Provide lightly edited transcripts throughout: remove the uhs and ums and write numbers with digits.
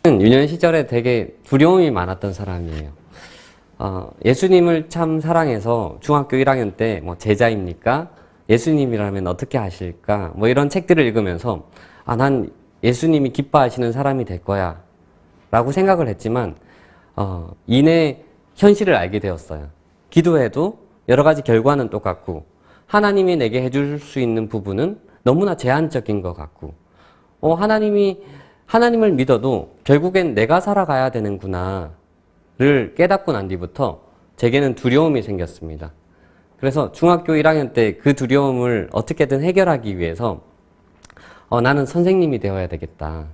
유년 시절에 되게 두려움이 많았던 사람이에요. 예수님을 참 사랑해서 중학교 1학년 때 뭐 제자입니까? 예수님이라면 어떻게 하실까? 뭐 이런 책들을 읽으면서 난 예수님이 기뻐하시는 사람이 될 거야 라고 생각을 했지만 이내 현실을 알게 되었어요. 기도해도 여러 가지 결과는 똑같고 하나님이 내게 해줄 수 있는 부분은 너무나 제한적인 것 같고 하나님을 믿어도 결국엔 내가 살아가야 되는구나를 깨닫고 난 뒤부터 제게는 두려움이 생겼습니다. 그래서 중학교 1학년 때 그 두려움을 어떻게든 해결하기 위해서 나는 선생님이 되어야 되겠다.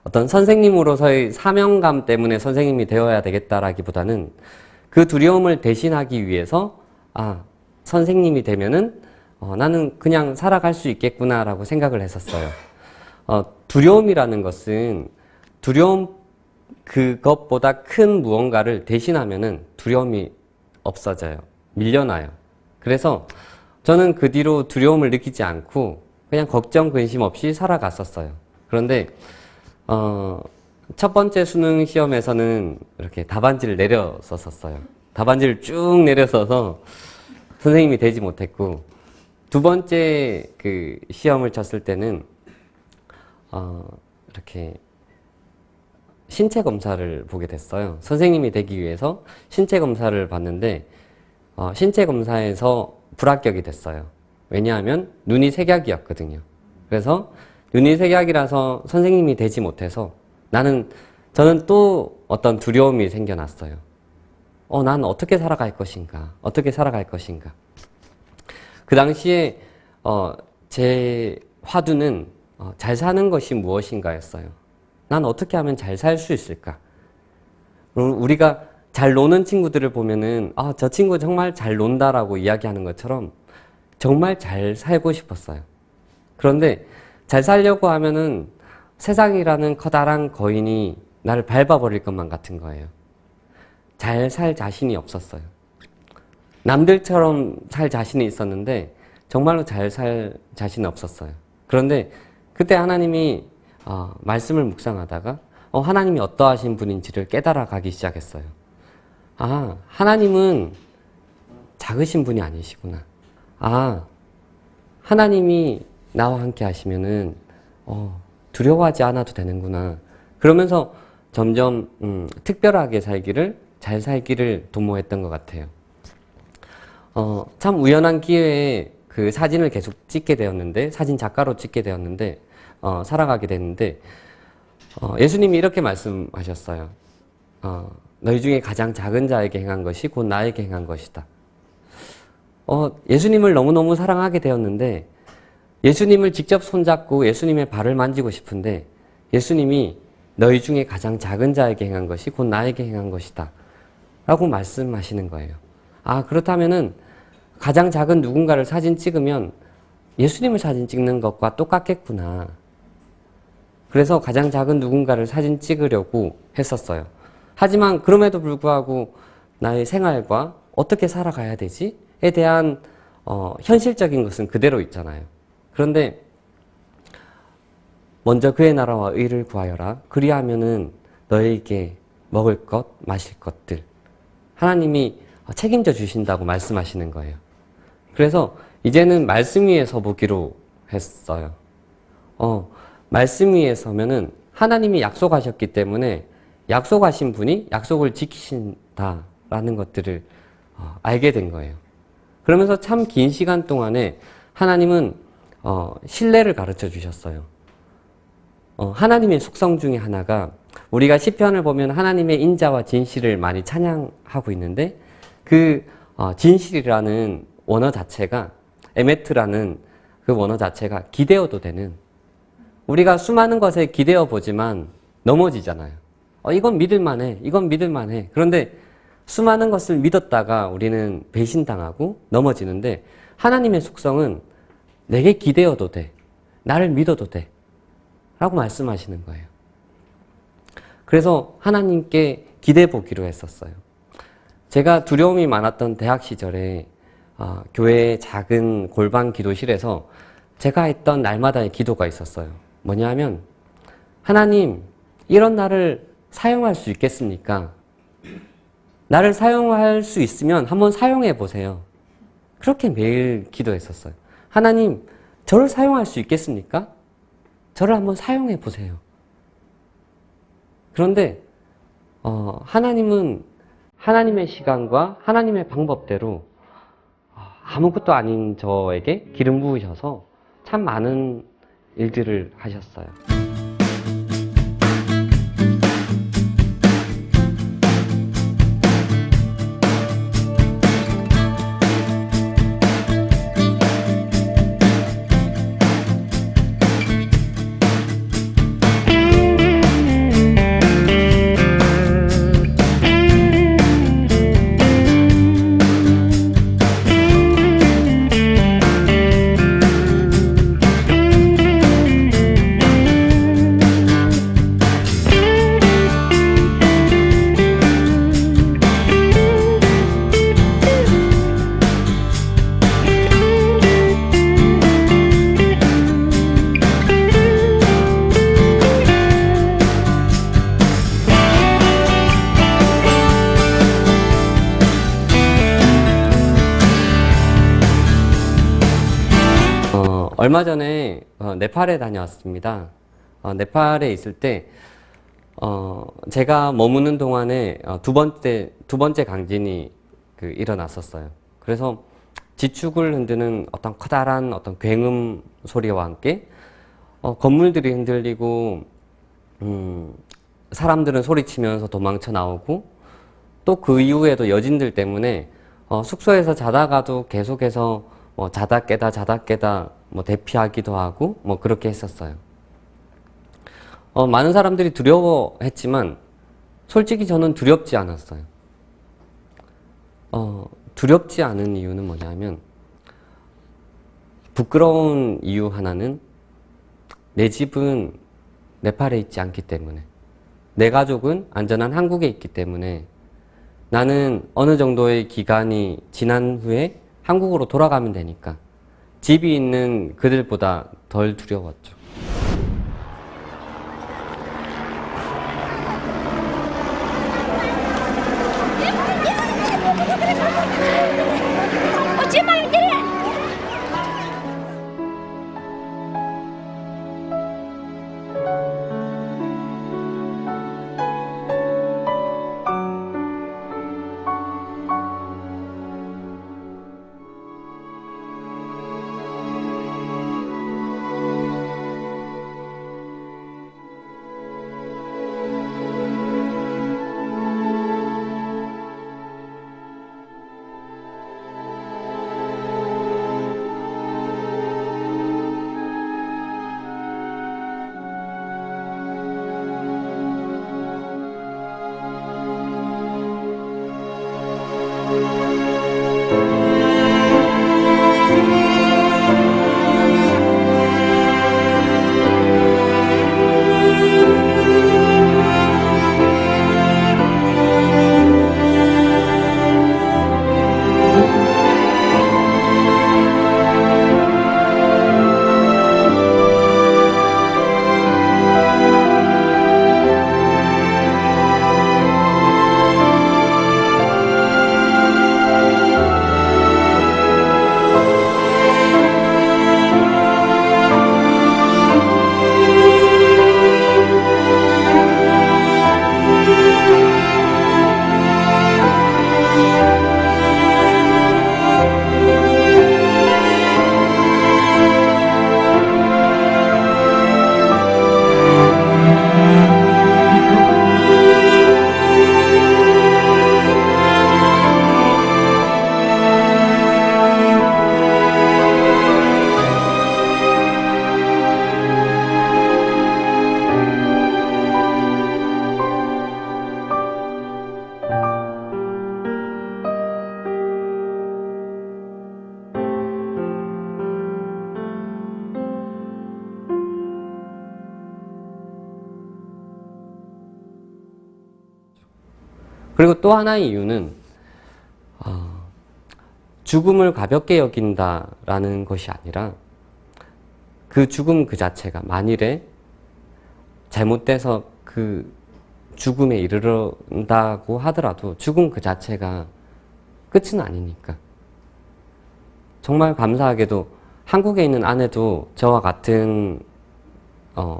어떤 선생님으로서의 사명감 때문에 선생님이 되어야 되겠다라기보다는 그 두려움을 대신하기 위해서 선생님이 되면은 나는 그냥 살아갈 수 있겠구나라고 생각을 했었어요. 두려움이라는 것은 그것보다 큰 무언가를 대신하면은 두려움이 없어져요. 밀려나요. 그래서 저는 그 뒤로 두려움을 느끼지 않고 그냥 걱정, 근심 없이 살아갔었어요. 그런데 첫 번째 수능 시험에서는 이렇게 답안지를 내렸었어요. 답안지를 쭉 내려서서 선생님이 되지 못했고, 두 번째 그 시험을 쳤을 때는 이렇게 신체 검사를 보게 됐어요. 선생님이 되기 위해서 신체 검사를 봤는데 신체 검사에서 불합격이 됐어요. 왜냐하면 눈이 색약이었거든요. 그래서 눈이 색약이라서 선생님이 되지 못해서 저는 또 어떤 두려움이 생겨났어요. 난 어떻게 살아갈 것인가? 어떻게 살아갈 것인가? 그 당시에 제 화두는 잘 사는 것이 무엇인가였어요. 난 어떻게 하면 잘 살 수 있을까? 우리가 잘 노는 친구들을 보면은 저 친구 정말 잘 논다라고 이야기하는 것처럼 정말 잘 살고 싶었어요. 그런데 잘 살려고 하면은 세상이라는 커다란 거인이 나를 밟아버릴 것만 같은 거예요. 잘 살 자신이 없었어요. 남들처럼 살 자신이 있었는데 정말로 잘 살 자신이 없었어요. 그런데 그때 하나님이 말씀을 묵상하다가 하나님이 어떠하신 분인지를 깨달아 가기 시작했어요. 하나님은 작으신 분이 아니시구나. 하나님이 나와 함께 하시면은 두려워하지 않아도 되는구나. 그러면서 점점 특별하게 잘 살기를 도모했던 것 같아요. 참 우연한 기회에 그 사진을 계속 찍게 되었는데, 사진 작가로 찍게 되었는데, 살아가게 됐는데, 예수님이 이렇게 말씀하셨어요. 너희 중에 가장 작은 자에게 행한 것이 곧 나에게 행한 것이다. 예수님을 너무너무 사랑하게 되었는데, 예수님을 직접 손잡고 예수님의 발을 만지고 싶은데, 예수님이 너희 중에 가장 작은 자에게 행한 것이 곧 나에게 행한 것이다. 라고 말씀하시는 거예요. 그렇다면은 가장 작은 누군가를 사진 찍으면 예수님을 사진 찍는 것과 똑같겠구나. 그래서 가장 작은 누군가를 사진 찍으려고 했었어요. 하지만 그럼에도 불구하고 나의 생활과 어떻게 살아가야 되지?에 대한 현실적인 것은 그대로 있잖아요. 그런데 먼저 그의 나라와 의를 구하여라. 그리하면은 너에게 먹을 것, 마실 것들 하나님이 책임져 주신다고 말씀하시는 거예요. 그래서 이제는 말씀 위에 서보기로 했어요. 말씀 위에 서면은 하나님이 약속하셨기 때문에 약속하신 분이 약속을 지키신다라는 것들을 알게 된 거예요. 그러면서 참 긴 시간 동안에 하나님은 신뢰를 가르쳐 주셨어요. 하나님의 속성 중에 하나가 우리가 시편을 보면 하나님의 인자와 진실을 많이 찬양하고 있는데 그 진실이라는 원어 자체가 에메트라는 그 원어 자체가 기대어도 되는, 우리가 수많은 것에 기대어 보지만 넘어지잖아요. 이건 믿을만해. 이건 믿을만해. 그런데 수많은 것을 믿었다가 우리는 배신당하고 넘어지는데 하나님의 속성은 내게 기대어도 돼. 나를 믿어도 돼. 라고 말씀하시는 거예요. 그래서 하나님께 기대해 보기로 했었어요. 제가 두려움이 많았던 대학 시절에 교회의 작은 골방 기도실에서 제가 했던 날마다의 기도가 있었어요. 뭐냐 하면 하나님, 이런 나를 사용할 수 있겠습니까? 나를 사용할 수 있으면 한번 사용해 보세요. 그렇게 매일 기도했었어요. 하나님, 저를 사용할 수 있겠습니까? 저를 한번 사용해 보세요. 그런데 하나님은 하나님의 시간과 하나님의 방법대로 아무것도 아닌 저에게 기름 부으셔서 참 많은 일들을 하셨어요. 얼마 전에 네팔에 다녀왔습니다. 네팔에 있을 때 제가 머무는 동안에 두 번째 강진이 일어났었어요. 그래서 지축을 흔드는 어떤 커다란 어떤 굉음 소리와 함께 건물들이 흔들리고 사람들은 소리치면서 도망쳐 나오고 또 그 이후에도 여진들 때문에 숙소에서 자다가도 계속해서 자다 깨다 대피하기도 하고 그렇게 했었어요. 많은 사람들이 두려워했지만 솔직히 저는 두렵지 않았어요. 두렵지 않은 이유는 뭐냐면 부끄러운 이유 하나는 내 집은 네팔에 있지 않기 때문에 내 가족은 안전한 한국에 있기 때문에 나는 어느 정도의 기간이 지난 후에 한국으로 돌아가면 되니까 집이 있는 그들보다 덜 두려웠죠. 그리고 또 하나의 이유는 죽음을 가볍게 여긴다라는 것이 아니라 그 죽음 그 자체가 만일에 잘못돼서 그 죽음에 이르른다고 하더라도 죽음 그 자체가 끝은 아니니까. 정말 감사하게도 한국에 있는 아내도 저와 같은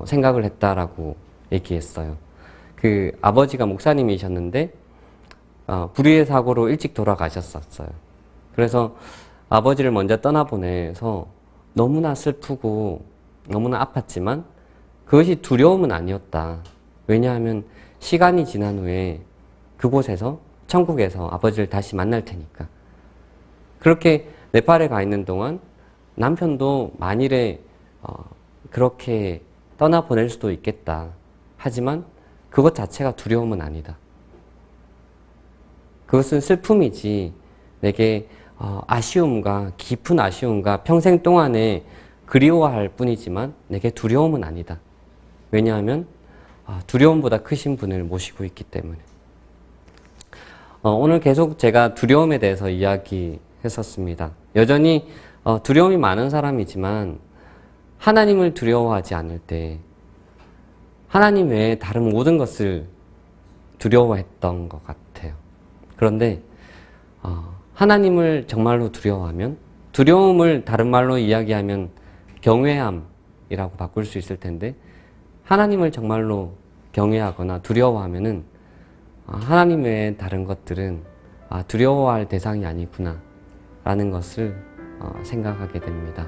생각을 했다라고 얘기했어요. 그 아버지가 목사님이셨는데 불의의 사고로 일찍 돌아가셨었어요. 그래서 아버지를 먼저 떠나보내서 너무나 슬프고 너무나 아팠지만 그것이 두려움은 아니었다. 왜냐하면 시간이 지난 후에 그곳에서 천국에서 아버지를 다시 만날 테니까. 그렇게 네팔에 가 있는 동안 남편도 만일에 그렇게 떠나보낼 수도 있겠다. 하지만 그것 자체가 두려움은 아니다. 그것은 슬픔이지 내게 아쉬움과 깊은 아쉬움과 평생 동안에 그리워할 뿐이지만 내게 두려움은 아니다. 왜냐하면 두려움보다 크신 분을 모시고 있기 때문에. 오늘 계속 제가 두려움에 대해서 이야기했었습니다. 여전히 두려움이 많은 사람이지만 하나님을 두려워하지 않을 때 하나님 외에 다른 모든 것을 두려워했던 것 같아요. 그런데 하나님을 정말로 두려워하면, 두려움을 다른 말로 이야기하면 경외함이라고 바꿀 수 있을 텐데, 하나님을 정말로 경외하거나 두려워하면은 하나님 외에 다른 것들은 두려워할 대상이 아니구나 라는 것을 생각하게 됩니다.